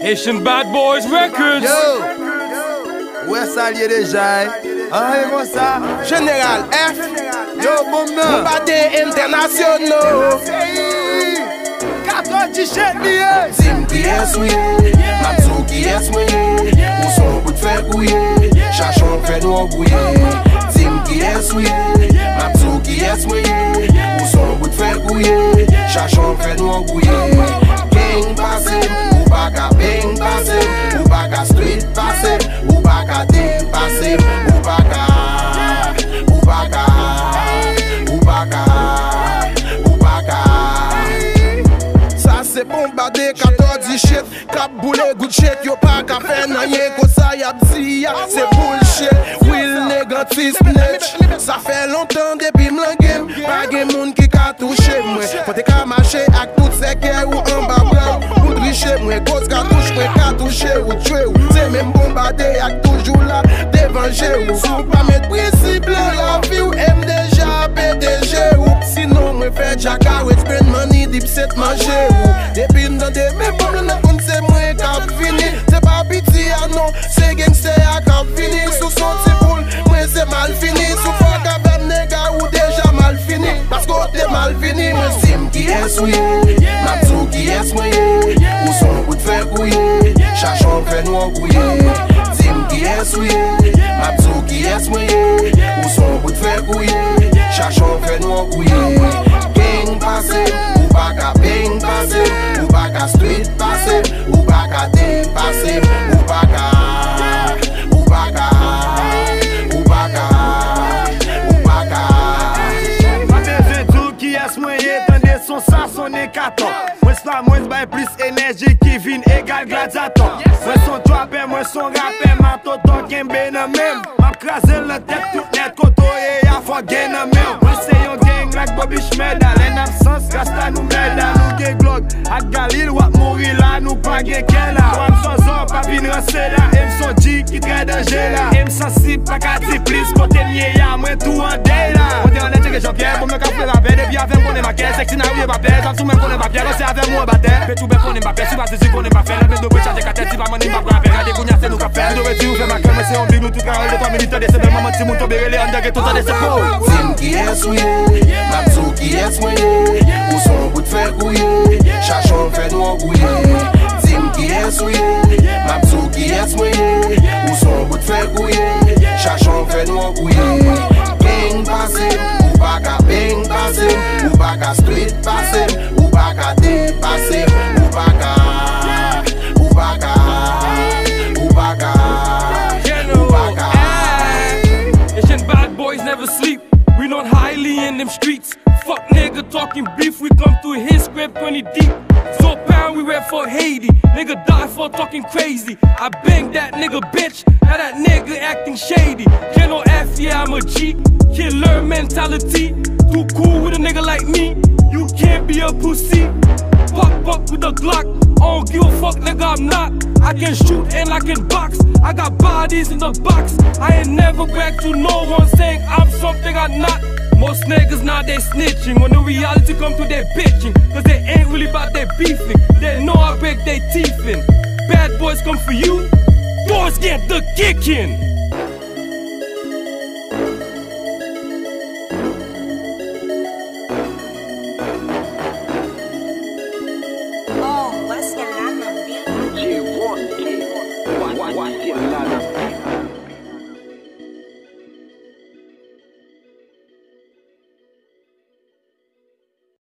Haitian Bad Boys Records. Yo, où est-ce allié déjà? Ah, et moi ça. Général F. Yo, bon nom. Bombardé internationaux. 4 t-shirts liés. Dim qui est souillé, Mabzou qui est souillé. Où son bout de fer couillé, Chachon fait nous embrouiller. Dim qui est souillé, Mabzou qui est souillé. Où son bout de fer couillé, Chachon fait nous embrouiller. Gang passé, ou pas qu'à bang passé, ou pas qu'à street passé, ou pas qu'à dim passé, ou pas qu'à, ou pas qu'à, ou pas qu'à, ou pas qu'à. Ça c'est bombardé 14 shit. Cap boule good shit. Yo pas qu'à faire nan yé ko ça y'a dit c'est bullshit. Will négatif snitch. Ça fait longtemps depuis m'lan game. Pas gen moun qui ka touché moi. Faut te ka marcher ak tout ces kè ou en bas blanc. Pour tricher moi cause ka touche moi ka touché ou tué ou. C'est même bombardé ak toujours là dévanger ou. Sou pas mettre principe la vie ou aime déjà PDG ou. Sinon moi fait jacka ou spend money deep set manger ou. Depuis m'dande mes bon nan kon c'est moi k'ap fini. C'est pas pitié non, c'est gangster a k'ap fini. Sous son petit boule, moi c'est mal fini. Sous fuck a ben nègre ou déjà mal fini. Parce qu'on t'es mal fini. Moi Sim qui est souillé, Mabzou qui est souillé. Où son bout de fer couillé, Chachon fait nous embrouiller. Sim qui est souillé, Mabzou qui est souillé. Où son bout de fer couillé, Chachon fait nous embrouiller. Gang passé, ou pas qu'à bang passé, ou pas qu'à street passé, ou pas qu'à dim passé, ou pas qu'à, ou pas qu'à, ou pas qu'à, ou pas qu'à. Ma bébé tout qui est soigné, tendez son ça sonne 14. Moi c'est pas moins plus énergie qui vient égal gladiateur. Moi son trapper, moi son rapper, ma toto kembe nan même. Ma crasé la tête tout net koto et y'a faut gain nan même. Moi c'est yon gang like Bobby Schmeda. En absence rasta nous meda, nous gen glock. Ak Galil wap mourir là, nous pas gen ken là. Moi son zor pas vin rancé là, m son G qui très danger là. M sensible pas qu'à dire plus, côté nié y'a moi tout en day là. Côté en est que Jean-Pierre, pour me capter la paix, depuis avec mon évacuer, sexy n'a rien pas faire, j'en sous même qu'on est pas faire, c'est avec moi battre. Fais tout bien qu'on est pas faire, si va dire qu'on est pas faire, la de charger qu'à tête, si va m'en pas grave, regardez qu'on y a c'est nous qu'a faire. Devrait dire faire ma crème, c'est on big nous tout carré de 3 minutes de c'est même maman si mon tomber les andagé tout ça de c'est faux. Sim qui est souillé, Mabzou qui est souillé. Où son bout de fer couillé, Chachon fait nous embrouiller. Sim qui est souillé, Mabzou qui est souillé. Où son bout de fer couillé, Chachon fait nous embrouiller. Gang passé, ou pas qu'à bang passé, ou pas qu'à street passé, ou pas qu'à dim passé, ou pas qu'à, ou pas qu'à, ou pas qu'à, ou pas qu'à. Haitian Bad Boys never sleep. We not highly in them streets. Fuck nigga talking beef, we come through his script 20 deep. So pound we rap for Haiti. Nigga die for talking crazy. I bang that nigga bitch, now that nigga acting shady. General F, yeah I'm a G. Killer mentality. Too cool with a nigga like me. You can't be a pussy. Pop with a Glock. I don't give a fuck nigga I'm not. I can shoot and I can box. I got bodies in the box. I ain't never back to no one saying I'm something I'm not. Most niggas now they snitching. When the reality come to their bitching. Cause they ain't really about their beefing. They know I break their teeth in. Bad boys come for you. Doors get the kicking. Oh, what's your lana, bitch? What's your lana?